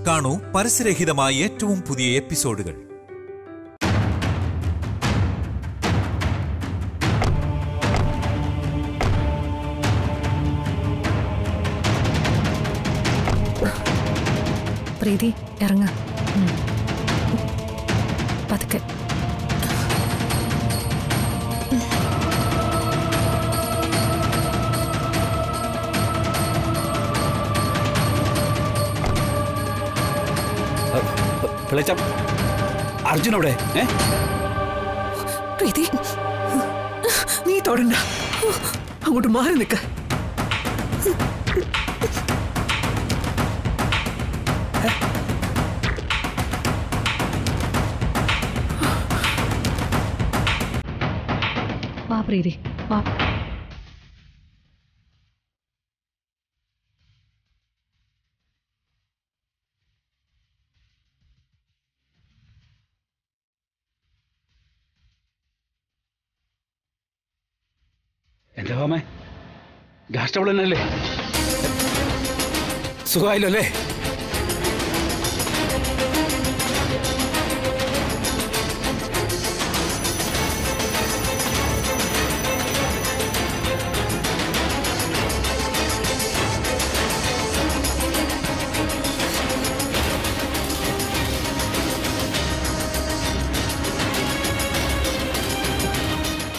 കാണൂ പരസ്യരഹിതമായ ഏറ്റവും പുതിയ എപ്പിസോഡുകൾ. പ്രീതി ഇറങ്ങ പതുക്കെ. അർജുൻ അവിടെ? പ്രീതി നീ തൊടണ്ട, അങ്ങോട്ട് മാറി നിൽക്ക. വാ പ്രീതി വാ. എന്റെ ഭാമേ, ഗ്യാസ് ട്രബിൾ തന്നെയല്ലേ? സുഖമായില്ലോ അല്ലേ?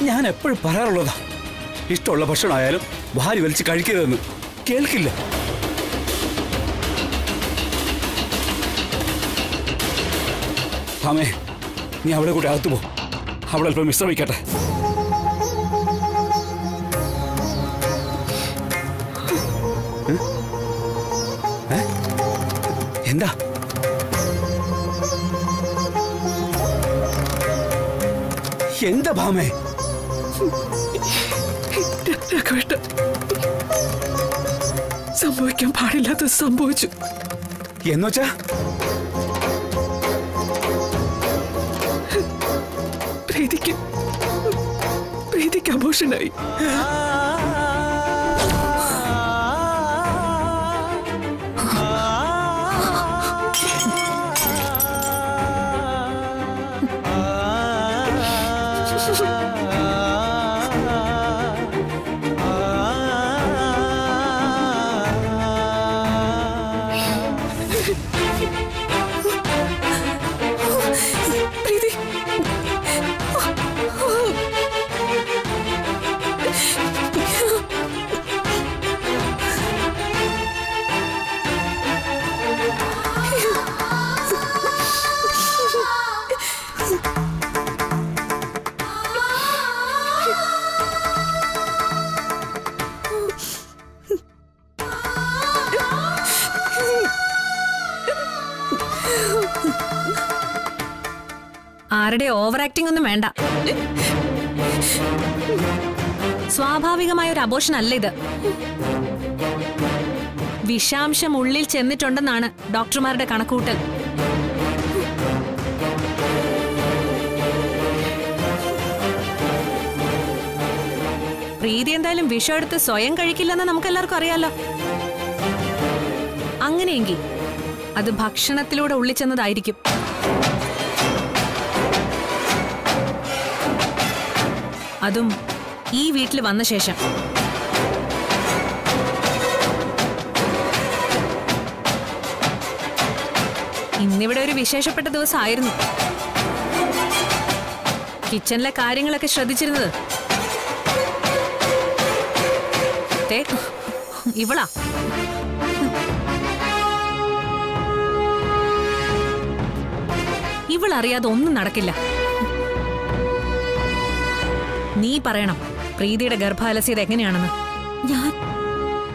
ഞാൻ എപ്പോഴും പറയാറുള്ളതാ, ഇഷ്ടമുള്ള ഭക്ഷണമായാലും വാരി വലിച്ച് കഴിക്കരുതെന്ന്. കേൾക്കില്ല. ഭാമേ, നീ അവിടെ കൂടെ അകത്തു പോ. അവിടെ അല്പം വിശ്രമിക്കട്ടെ. എന്താ? എന്താ ഭാമേ? സംഭവിക്കാൻ പാടില്ലാത്തത് സംഭവിച്ചു. എന്നുവച്ചാ? പ്രീതിക്ക് അബോഷനായി. ആരുടെ ഓവർ ആക്ടിംഗ് ഒന്നും വേണ്ട. സ്വാഭാവികമായ ഒരു അബോർഷൻ അല്ല ഇത്. വിഷാംശം ഉള്ളിൽ ചെന്നിട്ടുണ്ടെന്നാണ് ഡോക്ടർമാരുടെ കണക്കുകൂട്ടൽ. പ്രീതി എന്തായാലും വിഷം എടുത്ത് സ്വയം കഴിക്കില്ലെന്ന് നമുക്കെല്ലാവർക്കും അറിയാലോ. അങ്ങനെയെങ്കിൽ അത് ഭക്ഷണത്തിലൂടെ ഉള്ളിച്ചെന്നതായിരിക്കും. അതും ഈ വീട്ടിൽ വന്ന ശേഷം. ഇന്നിവിടെ ഒരു വിശേഷപ്പെട്ട ദിവസമായിരുന്നു. കിച്ചണിലെ കാര്യങ്ങളൊക്കെ ശ്രദ്ധിച്ചിരുന്നത് ഇവളാ. ഇവളറിയാതെ ഒന്നും നടക്കില്ല. നീ പറയണം പ്രീതിയുടെ ഗർഭാലസ്യത എങ്ങനെയാണെന്ന്.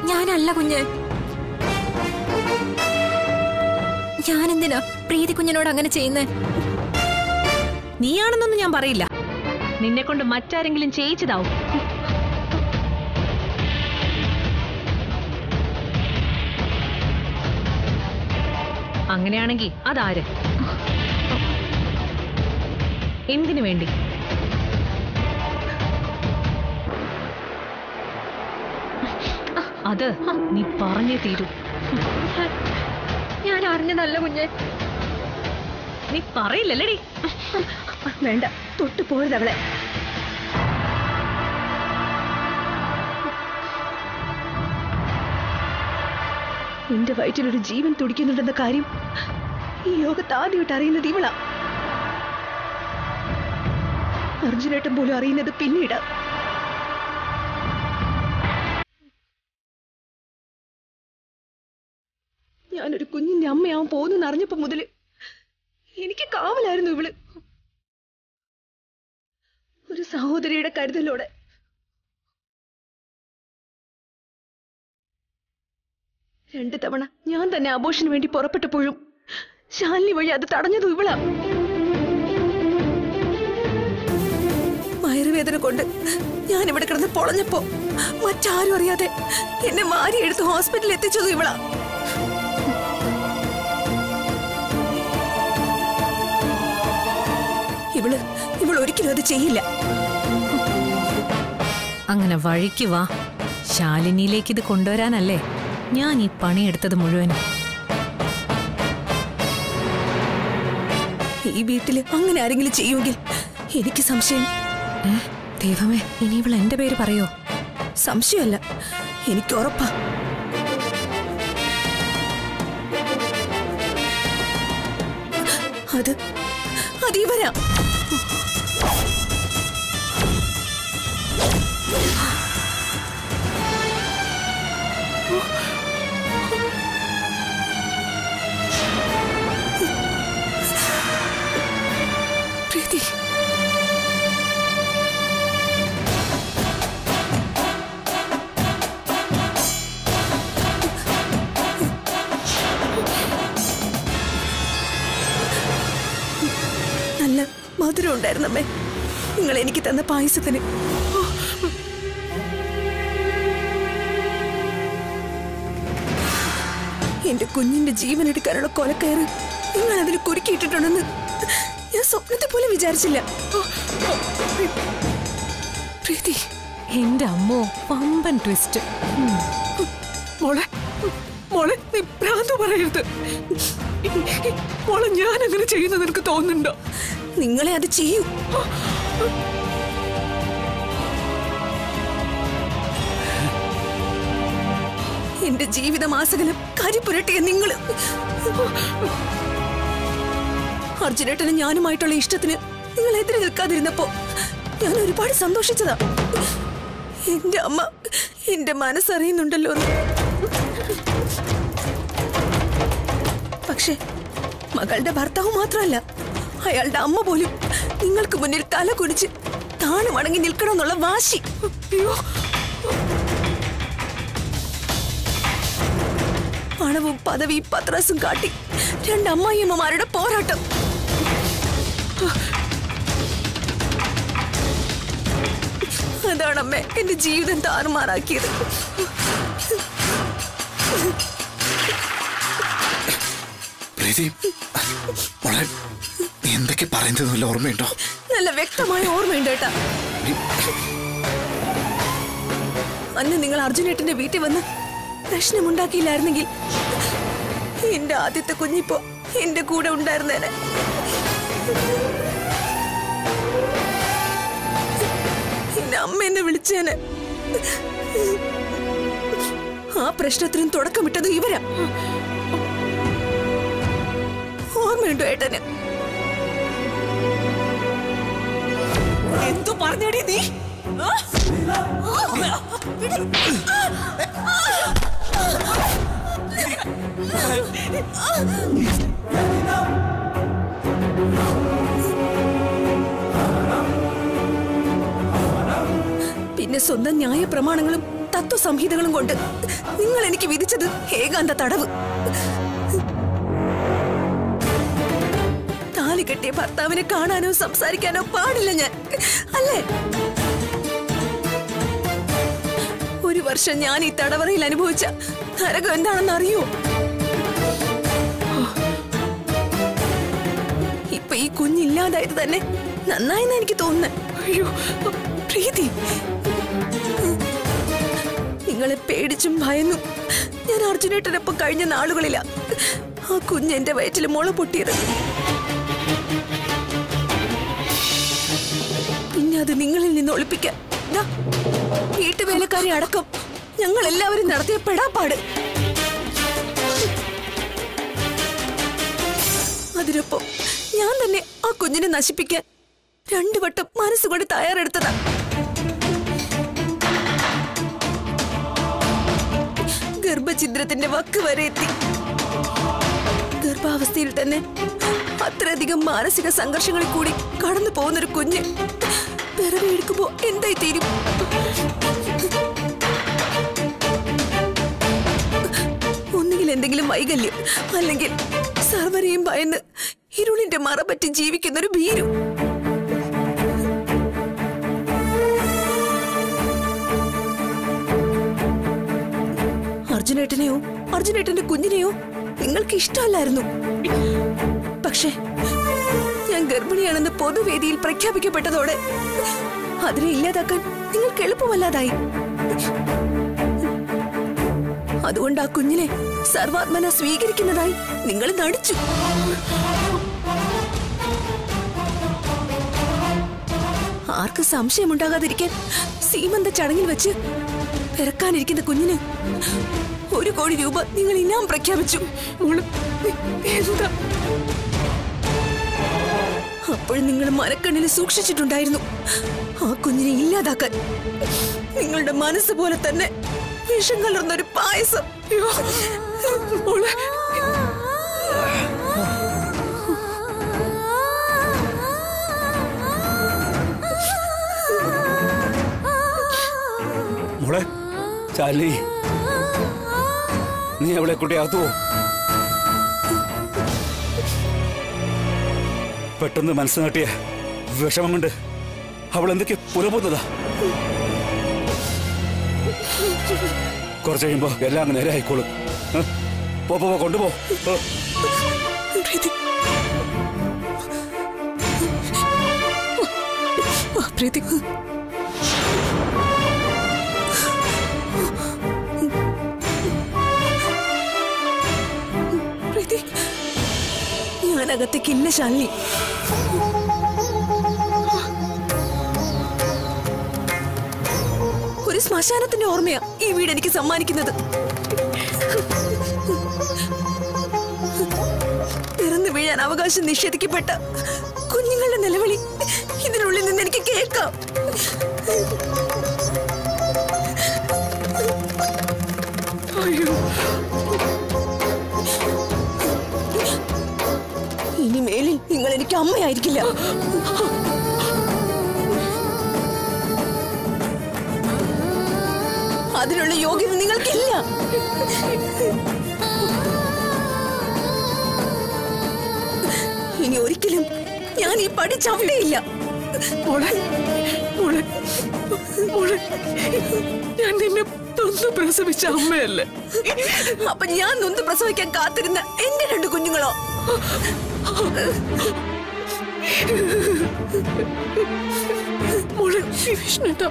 ഞാനല്ല കുഞ്ഞ്. ഞാനെന്തിനാ പ്രീതി കുഞ്ഞിനോട് അങ്ങനെ ചെയ്യുന്നേ? നീയാണെന്നൊന്നും ഞാൻ പറയില്ല. നിന്നെ കൊണ്ട് മറ്റാരെങ്കിലും ചെയ്യിച്ചതാവും. അങ്ങനെയാണെങ്കിൽ അതാര്? എന്തിനു വേണ്ടി? അത് നീ പറഞ്ഞേ തീരൂ. ഞാൻ അറിഞ്ഞതല്ല കുഞ്ഞെ. നീ പറയില്ലല്ലേടി? വേണ്ട, തൊട്ടു പോയത് അവളെ. എന്റെ വയറ്റിലൊരു ജീവൻ തുടിക്കുന്നുണ്ടെന്ന കാര്യം ഈ ലോകത്ത് ആദ്യമായിട്ട് അറിയുന്നത് ഇവളാ. അർജുനേട്ടൻ പോലും അറിയുന്നത് പിന്നീട്. ഞാനൊരു കുഞ്ഞിന്റെ അമ്മയാവാൻ പോകുന്നെന്ന് അറിഞ്ഞപ്പോ മുതല് എനിക്ക് കാവലായിരുന്നു ഇവള്. ഒരു സഹോദരിയുടെ കരുതലോടെ. രണ്ടു തവണ ഞാൻ തന്നെ അബോർഷന് വേണ്ടി പുറപ്പെട്ടപ്പോഴും ശാലിനി വഴി അത് തടഞ്ഞതും ഇവളാ. വയറുവേദന കൊണ്ട് ഞാൻ ഇവിടെ കിടന്ന് പൊളഞ്ഞപ്പോ മറ്റാരും അറിയാതെ എന്നെ മാരി എടുത്ത് ഹോസ്പിറ്റലിൽ എത്തിച്ചതും ഇവളാ. ഇവൾ ഒരിക്കലും അത് ചെയ്യില്ല. അങ്ങനെ വഴിക്ക് വാ. ശാലിനിയിലേക്ക് ഇത് കൊണ്ടുവരാനല്ലേ ഞാൻ ഈ പണിയെടുത്തത് മുഴുവനും. ഈ വീട്ടില് അങ്ങനെ ആരെങ്കിലും ചെയ്യുമെങ്കിൽ എനിക്ക് സംശയം. ദൈവമേ, ഇനി ഇവൾ എന്റെ പേര് പറയോ? സംശയമല്ല, എനിക്ക് ഉറപ്പാ. അത് ഇവരാ. പ്രീതി, നല്ല മധുരം ഉണ്ടായിരുന്നമ്മേ നിങ്ങൾ എനിക്ക് തന്ന പായസത്തിന്. എന്റെ കുഞ്ഞിന്റെ ജീവൻ എടുക്കാനുള്ള കൊലക്കയറ് നിങ്ങൾ അതിൽ കുരുക്കിയിട്ടിട്ടുണ്ടെന്ന് ഞാൻ സ്വപ്നത്തെ പോലും വിചാരിച്ചില്ല. പ്രീതി, എന്റെ അമ്മോ, പമ്പൻ ട്വിസ്റ്റ്. മോളെ മോളെ നീ ഭ്രാന്ത് പറയരുത്. മോളെ ഞാൻ അങ്ങനെ ചെയ്യുന്നത് നിനക്ക് തോന്നുന്നുണ്ടോ? നിങ്ങളെ അത് ചെയ്യൂ. എന്റെ ജീവിതമാസകലം കരിപ്പുരട്ടിയ നിങ്ങള്. അർജുനേട്ടന് ഞാനുമായിട്ടുള്ള ഇഷ്ടത്തിന് നിങ്ങൾ എതിരെ നിൽക്കാതിരുന്നപ്പോ ഞാൻ ഒരുപാട് സന്തോഷിച്ചതാ. എന്റെ അമ്മ എന്റെ മനസ്സറിയുന്നുണ്ടല്ലോ എന്ന്. പക്ഷെ മകളുടെ ഭർത്താവ് മാത്രമല്ല, അയാളുടെ അമ്മ പോലും നിങ്ങൾക്ക് മുന്നിൽ തല കുനിച്ച് താണു മടങ്ങി നിൽക്കണമെന്നുള്ള വാശി. പണവും പദവിയും പത്രാസും കാട്ടി രണ്ടമ്മായിയമ്മമാരുടെ പോരാട്ടം. അതാണമ്മേ എന്റെ ജീവിതം താറുമാറാക്കിയത്. എന്തൊക്കെ പറയുന്നത് ഓർമ്മയുണ്ടോ? നല്ല വ്യക്തമായ ഓർമ്മയുണ്ട് ഏട്ടാ. അന്ന് നിങ്ങൾ അർജുനേട്ടന്റെ വീട്ടിൽ വന്ന് പ്രശ്നമുണ്ടാക്കിയില്ലായിരുന്നെങ്കിൽ എന്റെ ആദ്യത്തെ കുഞ്ഞിപ്പോ എന്റെ കൂടെ ഉണ്ടായിരുന്നേനെ. എന്റെ അമ്മ എന്നെ വിളിച്ചേനെ. ആ പ്രശ്നത്തിനും തുടക്കമിട്ടത് ഇവരാ. ഓർമ്മയുണ്ടോ ഏട്ടന്? എന്തു പറഞ്ഞടി നീ? പിന്നെ സ്വന്തം ന്യായ പ്രമാണങ്ങളും തത്വസംഹിതകളും കൊണ്ട് നിങ്ങൾ എനിക്ക് വിധിച്ചത് ഏകാന്ത തടവ്. താലി കെട്ടിയ ഭർത്താവിനെ കാണാനോ സംസാരിക്കാനോ പാടില്ല ഞാൻ, അല്ലേ? ഒരു വർഷം ഞാൻ ഈ തടവറയിൽ അനുഭവിച്ച നരകം എന്താണെന്ന് അറിയോ? ഇപ്പൊ ഈ കുഞ്ഞില്ലാതായത് തന്നെ നന്നായെന്ന് എനിക്ക് തോന്നുന്നു. അയ്യോ പ്രീതി, നിങ്ങളെ പേടിച്ചും ഭയന്നും ഞാൻ അർജുനേട്ടനൊപ്പം കഴിഞ്ഞ നാളുകളില്ല ആ കുഞ്ഞ് എന്റെ വയറ്റിൽ മുള പൊട്ടിയത്. പിന്നെ അത് നിങ്ങളിൽ നിന്ന് ഒളിപ്പിക്കാൻ വീട്ടുവേലക്കാരെ അടക്കം ഞങ്ങൾ എല്ലാവരും നടത്തിയ പെടാപ്പാട്. അതിനൊപ്പം ഞാൻ തന്നെ ആ കുഞ്ഞിനെ നശിപ്പിക്കാൻ 2 വട്ടം മനസ്സുകൊണ്ട് തയ്യാറെടുത്തതാ. ഗർഭഛിദ്രത്തിന്റെ വക്ക് വരെ എത്തി. ഗർഭാവസ്ഥയിൽ തന്നെ അത്രയധികം മാനസിക സംഘർഷങ്ങളിൽ കൂടി കടന്നു പോകുന്നൊരു കുഞ്ഞ് പിറവിയെടുക്കുമ്പോ എന്തായി തീരും? ഒന്നുകിൽ എന്തെങ്കിലും വൈകല്യം, അല്ലെങ്കിൽ സർവരെയും ഭയന്ന് ഇരുളിന്റെ മറപറ്റി ജീവിക്കുന്നൊരു ഭീരു. അർജുനേട്ടനെയോ അർജുനേട്ടന്റെ കുഞ്ഞിനെയോ നിങ്ങൾക്ക് ഇഷ്ടമല്ലായിരുന്നു. പക്ഷേ ഞാൻ ഗർഭിണിയാണെന്ന് പൊതുവേദിയിൽ പ്രഖ്യാപിക്കപ്പെട്ടതോടെ അതിനെ ഇല്ലാതാക്കാൻ നിങ്ങൾക്ക് എളുപ്പമല്ലാതായി. അതുകൊണ്ട് ആ കുഞ്ഞിനെ സർവാത്മന സ്വീകരിക്കുന്നതായി നിങ്ങൾ നടിച്ചു. ആർക്ക് സംശയമുണ്ടാകാതിരിക്കാൻ സീമന്ത ചടങ്ങിൽ വെച്ച് പിറക്കാനിരിക്കുന്ന കുഞ്ഞിന് 1 കോടി രൂപ നിങ്ങൾ ഇനാം പ്രഖ്യാപിച്ചു. എന്താ? അപ്പോഴും നിങ്ങൾ മനക്കണ്ണിൽ സൂക്ഷിച്ചിട്ടുണ്ടായിരുന്നു ആ കുഞ്ഞിനെ ഇല്ലാതാക്കാൻ. നിങ്ങളുടെ മനസ്സ് പോലെ തന്നെ വിഷം കലർന്നൊരു പായസം. മോളെ ചാലി, നീ അവളെ കുട്ടി അകത്തുവോ? പെട്ടെന്ന് മനസ്സ് നാട്ടിയ വിഷമം കൊണ്ട് അവൾ എന്തൊക്കെ പുലപൂത്തതാ. കുറച്ച് കഴിയുമ്പോ എല്ലാം അങ്ങ് നേരെ ആയിക്കോളും. പോ കൊണ്ടുപോ. ഞാനകത്തേക്കില്ല ശാലിനി. ഒരു ശ്മശാനത്തിന്റെ ഓർമ്മയാ ഈ വീട് എനിക്ക് സമ്മാനിക്കുന്നത്. പിറന്നു വീഴാൻ അവകാശം നിഷേധിക്കപ്പെട്ട കുഞ്ഞുങ്ങളുടെ നിലവിളി ഇതിനുള്ളിൽ നിന്ന് എനിക്ക് കേൾക്കാം. ഇനി മേലിൽ നിങ്ങൾ എനിക്ക് അമ്മയായിരിക്കില്ല. അതിനുള്ള യോഗ്യത നിങ്ങൾക്കില്ല. ഇനി ഒരിക്കലും ഞാൻ ഈ പടി ചവിട്ടയില്ല. ഞാൻ നിന്നെ നൊന്ത് പ്രസവിച്ച അമ്മയല്ലേ? അപ്പൊ ഞാൻ നൊന്ത് പ്രസവിക്കാൻ കാത്തിരുന്ന എന്റെ 2 കുഞ്ഞുങ്ങളോ? വിഷ്ണുട്ടോ,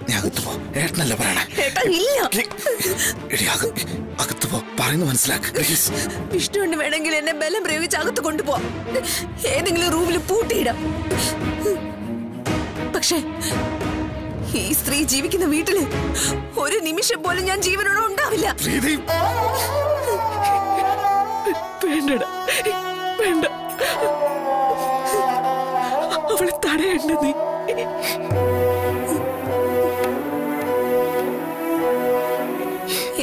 നീ അകത്ത് പോ. ഏട്ടനല്ല പറയണേ. ഏട്ടാ ഇല്ല. അകത്ത് പോ, പറയുന്നു മനസ്സിലാക്ക്. വിഷ്ണുവിന് വേണമെങ്കിൽ എന്നെ ബലം പ്രയോഗിച്ച് അകത്ത് കൊണ്ടുപോ, ഏതെങ്കിലും റൂമിൽ പൂട്ടിയിടാം. പക്ഷേ ഈ സ്ത്രീ ജീവിക്കുന്ന വീട്ടില് 1 നിമിഷം പോലും ഞാൻ ജീവനോടെ ഉണ്ടാവില്ല. വേണ്ടടാ, വേണ്ട. അവളെ തടയണ്ട നീ.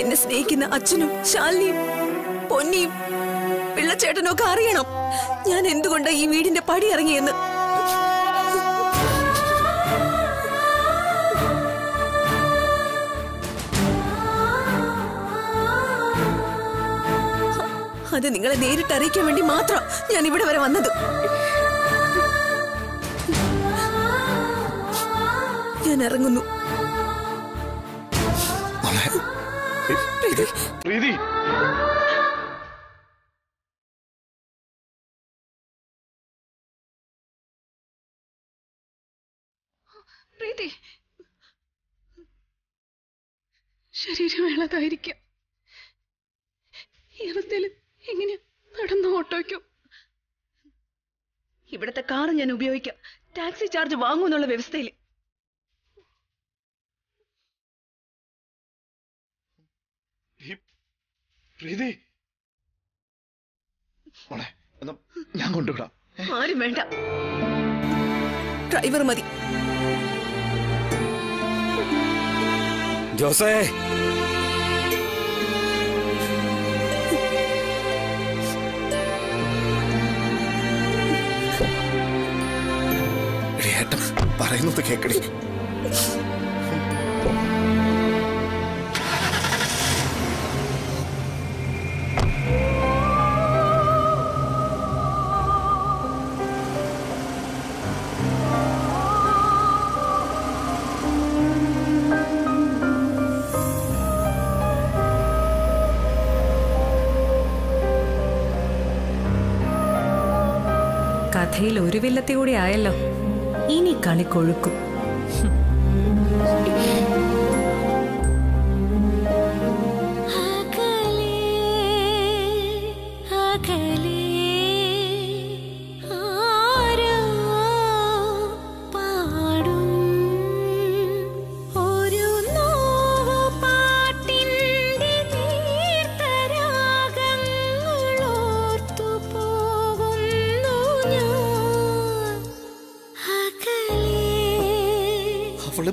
എന്നെ സ്നേഹിക്കുന്ന അച്ഛനും ശാലിനിയും പൊന്നിയും പിള്ളച്ചേട്ടനും ഒക്കെ അറിയണം ഞാൻ എന്തുകൊണ്ടാ ഈ വീടിന്റെ പടി ഇറങ്ങിയെന്ന്. അത് നിങ്ങളെ നേരിട്ട് അറിയിക്കാൻ വേണ്ടി മാത്രം ഞാൻ ഇവിടെ വരെ വന്നത്. ഞാൻ ഇറങ്ങുന്നു. പ്രീതി, പ്രീതി, ശരീരം വേളതായിരിക്കാം. ഈ അവസ്ഥയില് എങ്ങനെയാ നടന്ന ഓട്ടോയ്ക്കോ? ഇവിടത്തെ കാറ് ഞാൻ ഉപയോഗിക്കാം, ടാക്സി ചാർജ് വാങ്ങൂന്നുള്ള വ്യവസ്ഥയില്. ഞാൻ കൊണ്ടുവിടാം. ആരും വേണ്ട, ഡ്രൈവർ മതി. ജോസേ, ഏട്ടൻ പറയുന്നത് കേക്കടി. കഥയിൽ ഒരു വില്ലത്തി കൂടി ആയല്ലോ. ഇനി കളി കൊഴുക്കും. അവള്